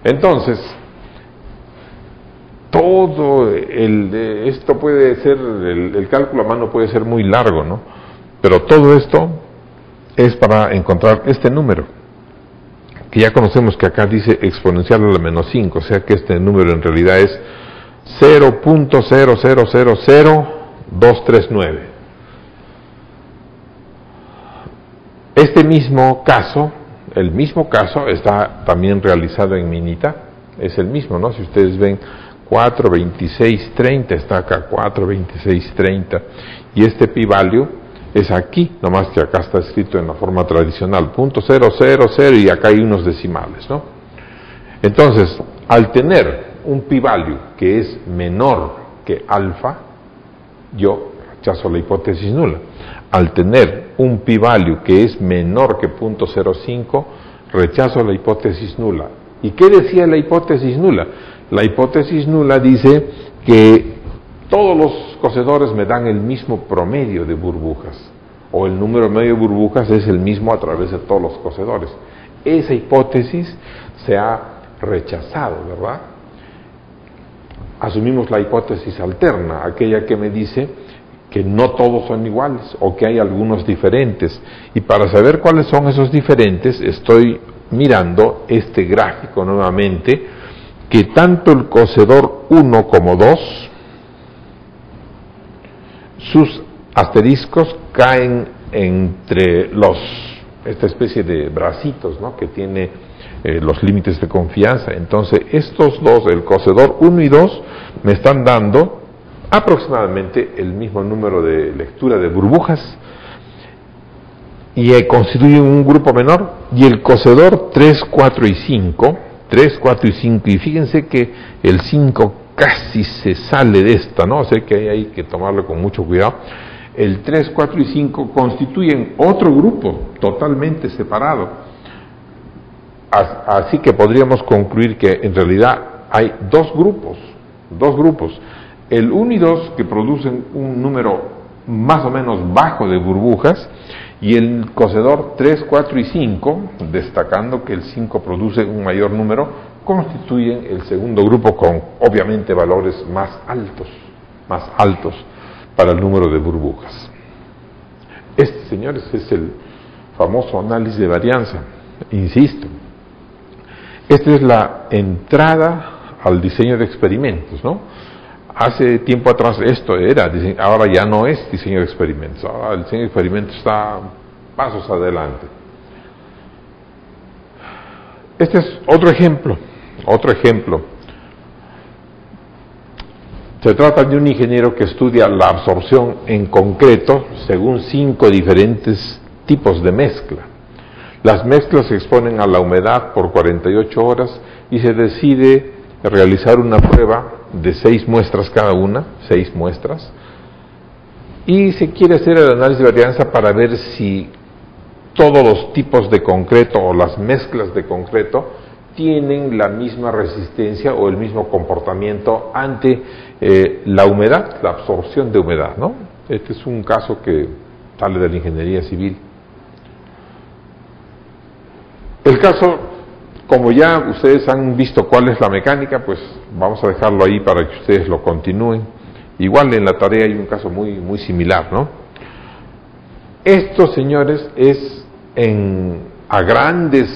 Entonces, esto puede ser, el cálculo a mano puede ser muy largo, ¿no? Pero todo esto es para encontrar este número, que ya conocemos que acá dice exponencial a la menos 5, o sea que este número en realidad es 0.0000239. Este mismo caso, el mismo caso está también realizado en Minita, es el mismo, ¿no? Si ustedes ven 42630, está acá 42630, y este pi-value es aquí, nomás que acá está escrito en la forma tradicional, .000, y acá hay unos decimales, ¿no? Entonces, al tener un pi-value que es menor que alfa, yo rechazo la hipótesis nula. Al tener un pi-value que es menor que .05, rechazo la hipótesis nula. ¿Y qué decía la hipótesis nula? La hipótesis nula dice que todos los cocedores me dan el mismo promedio de burbujas, o el número medio de burbujas es el mismo a través de todos los cocedores. Esa hipótesis se ha rechazado, ¿verdad? Asumimos la hipótesis alterna, aquella que me dice que no todos son iguales o que hay algunos diferentes, y para saber cuáles son esos diferentes estoy mirando este gráfico nuevamente, que tanto el cocedor 1 como 2, sus asteriscos caen entre esta especie de bracitos, ¿no?, que tiene los límites de confianza. Entonces estos dos, el cocedor 1 y 2, me están dando aproximadamente el mismo número de lectura de burbujas, y constituyen un grupo menor, y el cocedor 3, 4 y 5, y fíjense que el 5 casi se sale de esta, ¿no? O sea que hay que tomarlo con mucho cuidado. El 3, 4 y 5 constituyen otro grupo totalmente separado. Así que podríamos concluir que en realidad hay dos grupos. El 1 y 2 que producen un número más o menos bajo de burbujas, y el cocedor 3, 4 y 5, destacando que el 5 produce un mayor número, constituyen el segundo grupo con obviamente valores más altos para el número de burbujas. Este, señores, es el famoso análisis de varianza. Insisto, esta es la entrada al diseño de experimentos, ¿no? Hace tiempo atrás esto era, ahora ya no es diseño de experimentos, ahora el diseño de experimentos está pasos adelante. Este es otro ejemplo. Se trata de un ingeniero que estudia la absorción en concreto según 5 diferentes tipos de mezcla. Las mezclas se exponen a la humedad por 48 horas y se decide realizar una prueba de 6 muestras cada una, 6 muestras, y se quiere hacer el análisis de varianza para ver si todos los tipos de concreto o las mezclas de concreto tienen la misma resistencia o el mismo comportamiento ante la humedad, la absorción de humedad, ¿no? Este es un caso que sale de la ingeniería civil. El caso, como ya ustedes han visto cuál es la mecánica, pues vamos a dejarlo ahí para que ustedes lo continúen. Igual en la tarea hay un caso muy similar, ¿no? Esto, señores, es a grandes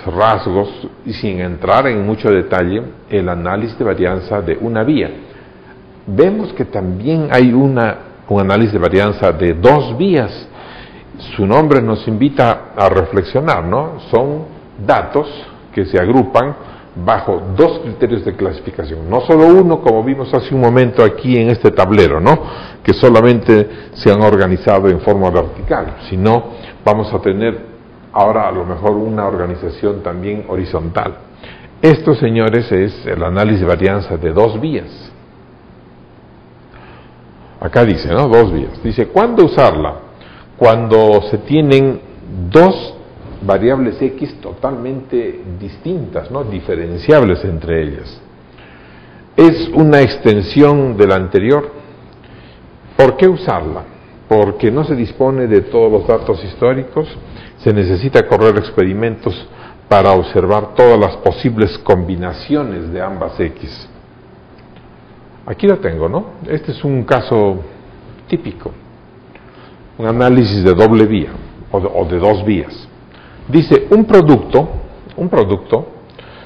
rasgos y sin entrar en mucho detalle el análisis de varianza de una vía. Vemos que también hay un análisis de varianza de 2 vías. Su nombre nos invita a reflexionar, ¿no? Son datos que se agrupan bajo 2 criterios de clasificación, no solo uno, como vimos hace un momento aquí en este tablero, ¿no?, que solamente se han organizado en forma vertical, sino vamos a tener ahora a lo mejor una organización también horizontal. Esto, señores, es el análisis de varianza de 2 vías. Acá dice, ¿no?, 2 vías. Dice, ¿cuándo usarla? Cuando se tienen 2 variables X totalmente distintas, ¿no?, diferenciables entre ellas. Es una extensión de la anterior. ¿Por qué usarla? Porque no se dispone de todos los datos históricos, se necesita correr experimentos para observar todas las posibles combinaciones de ambas X. Aquí lo tengo, ¿no? Este es un caso típico, un análisis de doble vía o de dos vías. Dice, un producto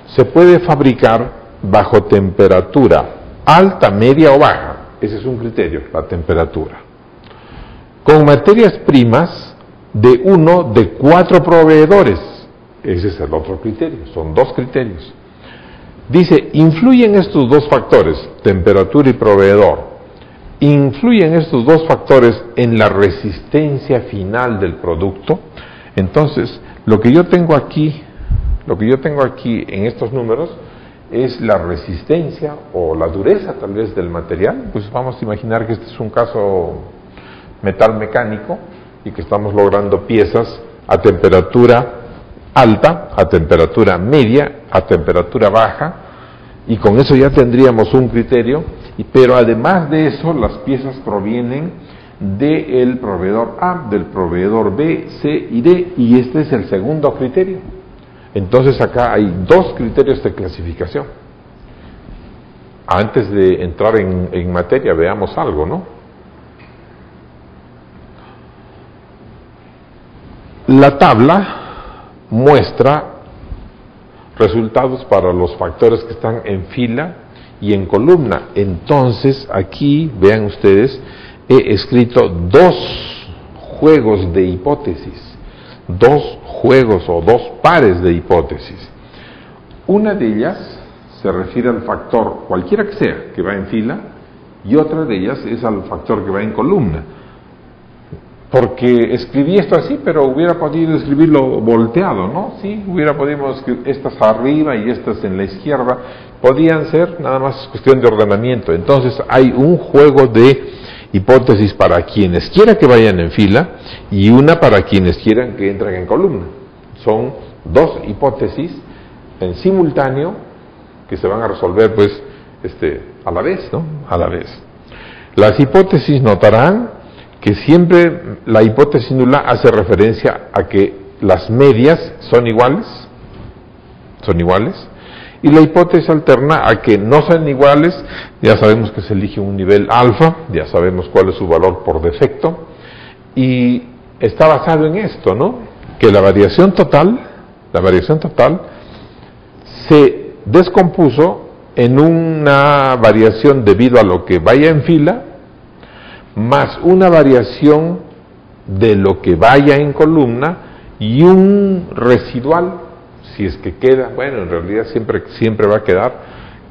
se puede fabricar bajo temperatura alta, media o baja. Ese es un criterio, la temperatura. Con materias primas de uno de 4 proveedores. Ese es el otro criterio, son dos criterios. Dice, influyen estos dos factores, temperatura y proveedor, influyen estos dos factores en la resistencia final del producto. Entonces, lo que yo tengo aquí en estos números es la resistencia o la dureza tal vez del material. Pues vamos a imaginar que este es un caso metal mecánico y que estamos logrando piezas a temperatura alta, a temperatura media, a temperatura baja, y con eso ya tendríamos un criterio, pero además de eso las piezas provienen del proveedor A, del proveedor B, C y D, y este es el segundo criterio. Entonces acá hay dos criterios de clasificación. Antes de entrar en materia, veamos algo, ¿no? La tabla muestra resultados para los factores que están en fila y en columna. Entonces aquí, vean ustedes, he escrito dos juegos de hipótesis, dos juegos o dos pares de hipótesis. Una de ellas se refiere al factor, cualquiera que sea, que va en fila, y otra de ellas es al factor que va en columna. Porque escribí esto así, pero hubiera podido escribirlo volteado, ¿no? Sí, hubiera podido escribir estas arriba y estas en la izquierda. Podían ser, nada más cuestión de ordenamiento. Entonces hay un juego de hipótesis para quienes quieran que vayan en fila y una para quienes quieran que entren en columna. Son dos hipótesis en simultáneo que se van a resolver pues a la vez, ¿no? A la vez. Las hipótesis notarán que siempre la hipótesis nula hace referencia a que las medias son iguales, y la hipótesis alterna a que no son iguales. Ya sabemos que se elige un nivel alfa, ya sabemos cuál es su valor por defecto, y está basado en esto, ¿no? Que la variación total se descompuso en una variación debido a lo que vaya en fila, más una variación de lo que vaya en columna y un residual, si es que queda, bueno, en realidad siempre va a quedar,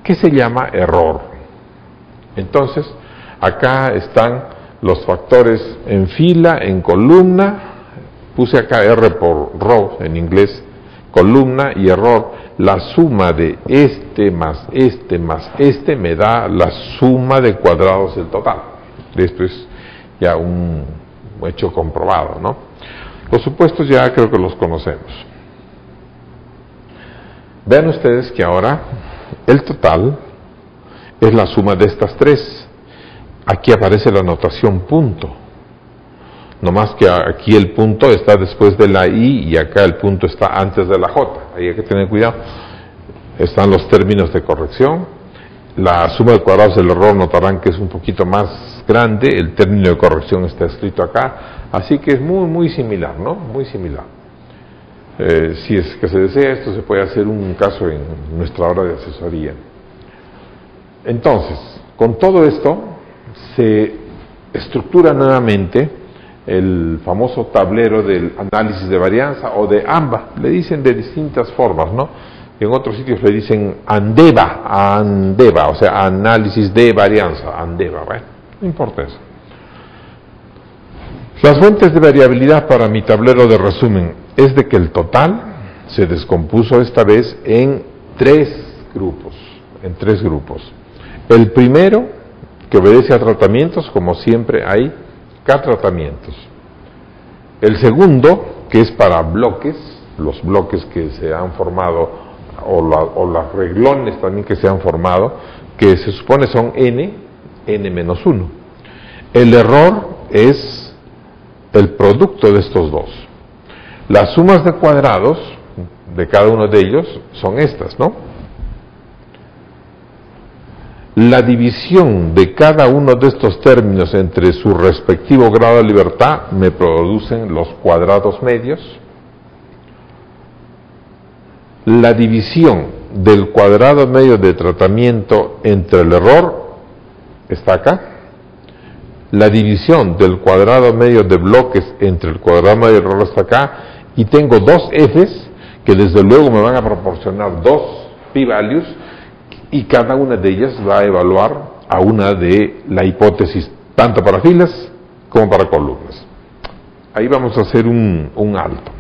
que se llama error. Entonces, acá están los factores en fila, en columna, puse acá R por row en inglés, columna y error. La suma de este más este me da la suma de cuadrados del total. Esto es ya un hecho comprobado, ¿no? Los supuestos ya creo que los conocemos. Vean ustedes que ahora el total es la suma de estas tres. Aquí aparece la notación punto. No más que aquí el punto está después de la I y acá el punto está antes de la J. Ahí hay que tener cuidado. Están los términos de corrección. La suma de cuadrados del error notarán que es un poquito más grande, el término de corrección está escrito acá, así que es muy similar, ¿no? Muy similar. Si es que se desea, esto se puede hacer un caso en nuestra hora de asesoría. Entonces, con todo esto, se estructura nuevamente el famoso tablero del análisis de varianza o de AMBA, le dicen de distintas formas, ¿no? En otros sitios le dicen ANDEVA, o sea, análisis de varianza, ANDEVA, bueno, no importa eso. Las fuentes de variabilidad para mi tablero de resumen es de que el total se descompuso esta vez en tres grupos. El primero, que obedece a tratamientos, como siempre hay K tratamientos. El segundo, que es para bloques, los bloques que se han formado, o los reglones también que se han formado, que se supone son n-1. El error es el producto de estos dos. Las sumas de cuadrados de cada uno de ellos son estas, ¿no? La división de cada uno de estos términos entre su respectivo grado de libertad me producen los cuadrados medios. La división del cuadrado medio de tratamiento entre el error está acá. La división del cuadrado medio de bloques entre el cuadrado medio del error está acá. Y tengo dos Fs que desde luego me van a proporcionar dos p-values, y cada una de ellas va a evaluar a una de la hipótesis tanto para filas como para columnas. Ahí vamos a hacer un alto.